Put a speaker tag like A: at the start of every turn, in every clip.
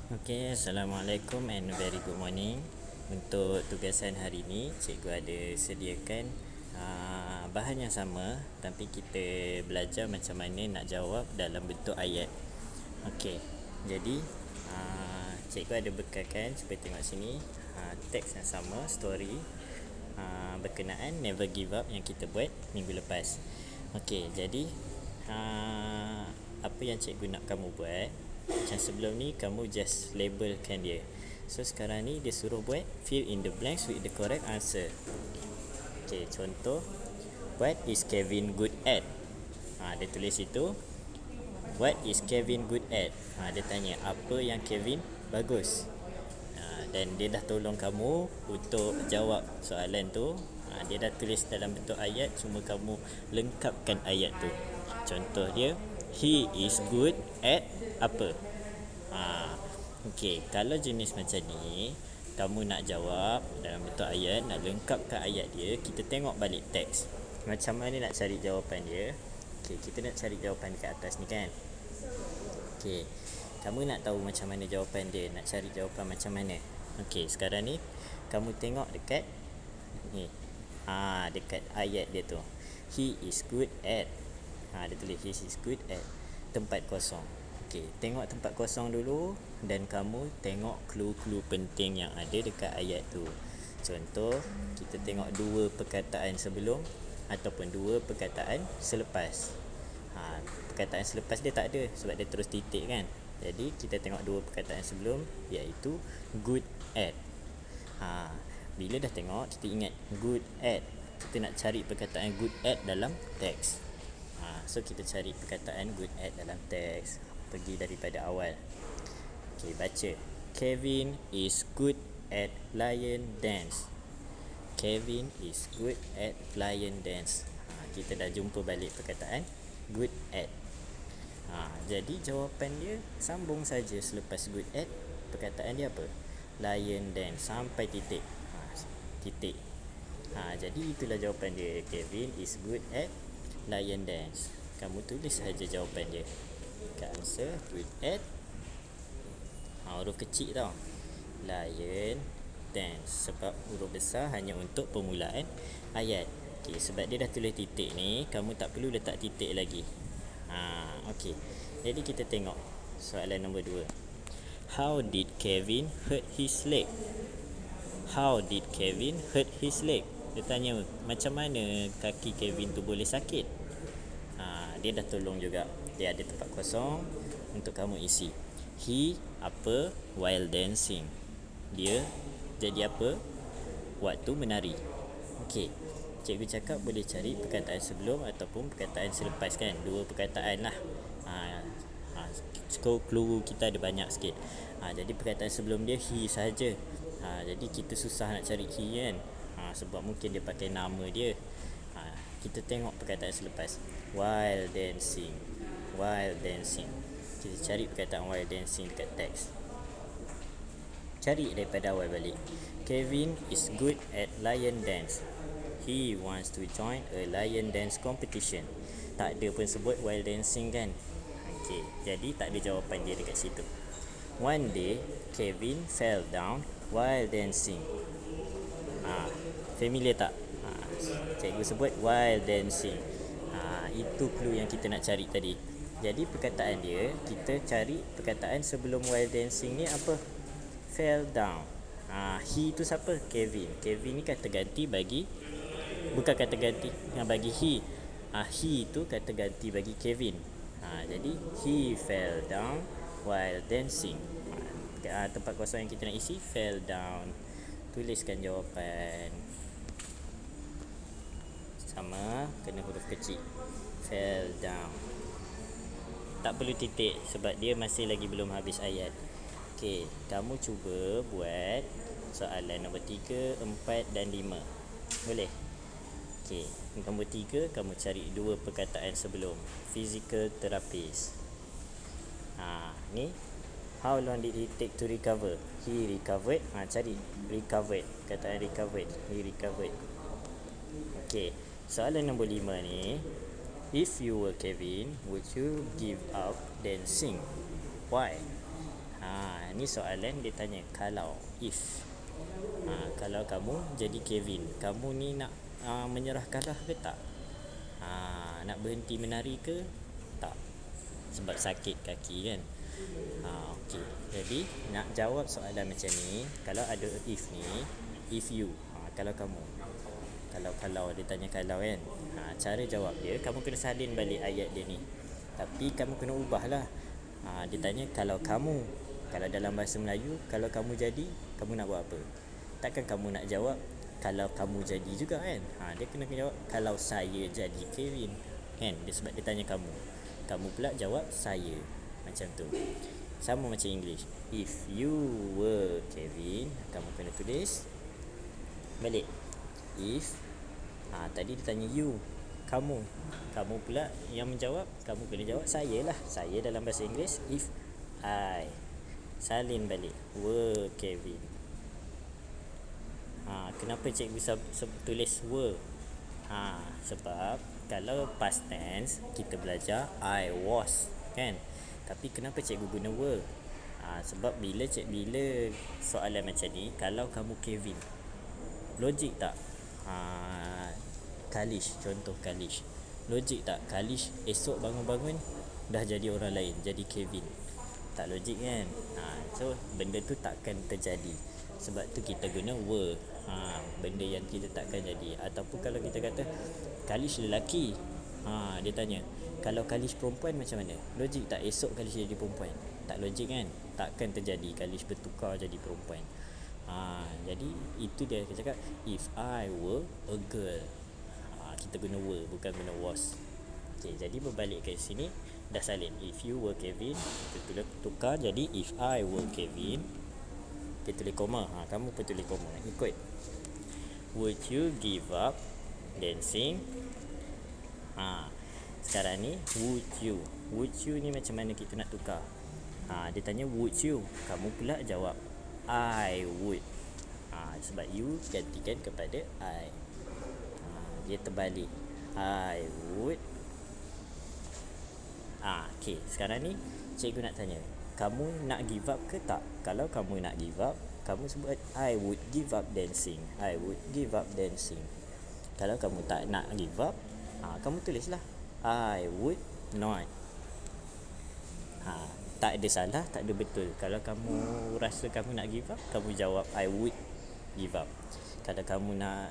A: Okay, Assalamualaikum and very good morning. Untuk tugasan hari ini, cikgu ada sediakan bahan yang sama, tapi kita belajar macam mana nak jawab dalam bentuk ayat. Okay, jadi cikgu ada bekalkan, cuba tengok sini, teks yang sama, story berkenaan Never Give Up yang kita buat minggu lepas. Okay, jadi apa yang cikgu nak kamu buat, macam sebelum ni kamu just labelkan dia. So sekarang ni dia suruh buat fill in the blanks with the correct answer. Okay, contoh, what is Kevin good at? Dia tulis itu, what is Kevin good at? Dia tanya apa yang Kevin bagus. Dan dia dah tolong kamu untuk jawab soalan tu. Dia dah tulis dalam bentuk ayat, cuma kamu lengkapkan ayat tu. Contoh dia, he is good at apa? Okey, kalau jenis macam ni, kamu nak jawab dalam bentuk ayat, nak lengkapkan ayat dia, kita tengok balik teks. Macam mana nak cari jawapan dia? Okey, kita nak cari jawapan dekat atas ni kan? Okey, kamu nak tahu macam mana jawapan dia, nak cari jawapan macam mana? Okey, sekarang ni kamu tengok dekat ni. Dekat ayat dia tu. He is good at. Dia tulis he is good at tempat kosong. Okey, tengok tempat kosong dulu dan kamu tengok clue-clue penting yang ada dekat ayat tu. Contoh, kita tengok dua perkataan sebelum ataupun dua perkataan selepas. Perkataan selepas dia tak ada sebab dia terus titik kan. Jadi kita tengok dua perkataan sebelum, iaitu good at. Bila dah tengok, kita ingat good at, kita nak cari perkataan good at dalam teks. So kita cari perkataan good at dalam teks. Pergi daripada awal. Okay, baca. Kevin is good at lion dance. Kevin is good at lion dance. Kita dah jumpa balik perkataan good at. Jadi jawapan dia sambung saja selepas good at. Perkataan dia apa? Lion dance sampai titik. Titik. Jadi itulah jawapan dia. Kevin is good at lion dance. Kamu tulis saja jawapan dia. Answer good at huruf kecil tau, lion dance, sebab huruf besar hanya untuk permulaan ayat. Okay, sebab dia dah tulis titik ni, kamu tak perlu letak titik lagi. Okay, jadi kita tengok soalan nombor 2. How did Kevin hurt his leg? How did Kevin hurt his leg? Dia tanya macam mana kaki Kevin tu boleh sakit. Dia dah tolong juga. Dia ada tempat kosong untuk kamu isi. He apa while dancing? Dia jadi apa waktu menari. Okey, cikgu cakap boleh cari perkataan sebelum ataupun perkataan selepas kan. Dua perkataan lah. Clue kita ada banyak sikit. Jadi perkataan sebelum dia he sahaja. Jadi kita susah nak cari he kan. Sebab mungkin dia pakai nama dia. Kita tengok perkataan selepas, while dancing. While dancing. Kita cari perkataan while dancing dekat teks. Cari daripada awal balik. Kevin is good at lion dance. He wants to join a lion dance competition. Tak ada pun sebut while dancing kan. Okay, jadi tak ada jawapan dia dekat situ. One day, Kevin fell down while dancing. Familiar tak? Cikgu sebut while dancing. Itu clue yang kita nak cari tadi. Jadi perkataan dia, kita cari perkataan sebelum while dancing ni apa? Fell down. He tu siapa? Kevin. Kevin ni kata ganti bagi, bukan kata ganti yang bagi he. He tu kata ganti bagi Kevin. Jadi he fell down while dancing. Tempat kosong yang kita nak isi fell down. Tuliskan jawapan. Sama, kena huruf kecil. Fell down. Tak perlu titik sebab dia masih lagi belum habis ayat. Okey, kamu cuba buat soalan nombor 3, 4 dan 5. Boleh? Okey, nombor 3 kamu cari dua perkataan sebelum. Physical therapist. Ni how long did he take to recover? He recovered. Cari recovered. Perkataan recovered. He recovered. Okey, soalan nombor 5 ni, if you were Kevin, would you give up dancing? Why? Ni soalan dia tanya kalau, if. Kalau kamu jadi Kevin, kamu ni nak menyerah kalah ke tak? Nak berhenti menari ke tak? Sebab sakit kaki kan. Okey. Jadi nak jawab soalan macam ni, kalau ada if ni, if you, kalau kamu. Kalau dia tanya kalau kan. Cara jawab dia, kamu kena salin balik ayat dia ni. Tapi kamu kena ubahlah. Dia tanya kalau kamu. Kalau dalam bahasa Melayu, kalau kamu jadi, kamu nak buat apa? Takkan kamu nak jawab kalau kamu jadi juga kan. Dia kena jawab kalau saya jadi Kevin kan. Sebab dia tanya kamu. Kamu pula jawab saya. Macam tu. Sama macam English. If you were Kevin, kamu kena tulis balik. If tadi dia tanya you, kamu pula yang menjawab, kamu kena jawab saya lah. Saya dalam bahasa Inggeris, if I. Salin balik, were Kevin. Kenapa cikgu tulis were? Sebab kalau past tense kita belajar I was kan. Tapi kenapa cikgu guna were? Sebab bila soalan macam ni, kalau kamu Kevin, logik tak? Kalish, contoh Kalish, logik tak? Kalish esok bangun-bangun dah jadi orang lain, jadi Kevin. Tak logik kan? So benda tu takkan terjadi. Sebab tu kita guna were. Benda yang kita takkan jadi. Ataupun kalau kita kata Kalish lelaki, dia tanya kalau Kalish perempuan macam mana? Logik tak esok Kalish jadi perempuan? Tak logik kan? Takkan terjadi Kalish bertukar jadi perempuan. Jadi itu dia kita cakap if I were a girl. Kita guna were, bukan guna was. Okay, jadi berbalik ke sini dah salin. If you were Kevin, kita tukar jadi if I were Kevin. Kita tulis koma. Kamu pun tulis koma. Ikut. Would you give up dancing? Sekarang ni would you. Would you ni macam mana kita nak tukar? Dia tanya would you, kamu pula jawab I would. Sebab you gantikan kepada I. Dia terbalik. I would. Okay, sekarang ni cikgu nak tanya, kamu nak give up ke tak? Kalau kamu nak give up, kamu sebut I would give up dancing. I would give up dancing. Kalau kamu tak nak give up, kamu tulislah I would not. Tak ada salah, tak ada betul. Kalau kamu rasa kamu nak give up, kamu jawab I would give up. Kalau kamu nak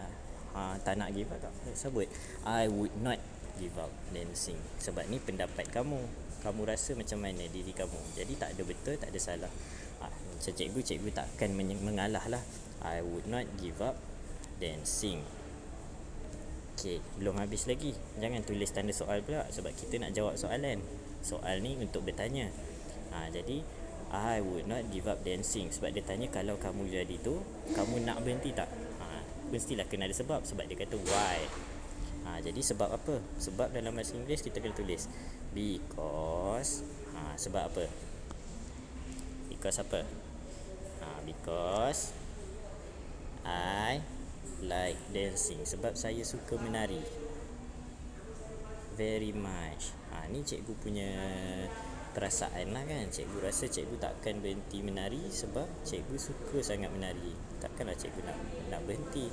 A: tak nak give up, sebut I would not give up dancing. Sebab ni pendapat kamu. Kamu rasa macam mana diri kamu. Jadi tak ada betul, tak ada salah. Macam cikgu takkan mengalah lah. I would not give up dancing. Okay, belum habis lagi. Jangan tulis tanda soal pula, sebab kita nak jawab soalan. Soal ni untuk bertanya. Jadi I would not give up dancing. Sebab dia tanya kalau kamu jadi tu, kamu nak berhenti tak? Mestilah kena ada sebab. Sebab dia kata why. Jadi sebab apa? Sebab dalam bahasa Inggeris kita kena tulis because. Sebab apa? Because apa? Because I like dancing. Sebab saya suka menari very much. Ni cikgu punya perasaan lah kan. Cikgu rasa cikgu takkan berhenti menari sebab cikgu suka sangat menari. Takkanlah cikgu nak berhenti.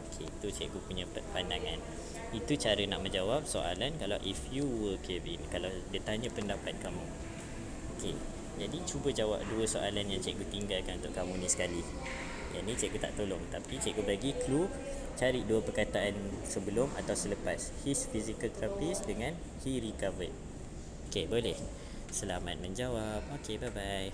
A: Okay, itu cikgu punya pandangan. Itu cara nak menjawab soalan kalau if you were Kevin. Kalau dia tanya pendapat kamu. Okay, jadi cuba jawab dua soalan yang cikgu tinggalkan untuk kamu ni sekali. Yang ni cikgu tak tolong, tapi cikgu bagi clue. Cari dua perkataan sebelum atau selepas his physical therapist dengan he recovered. Okay, boleh. Selamat menjawab. Okay, bye-bye.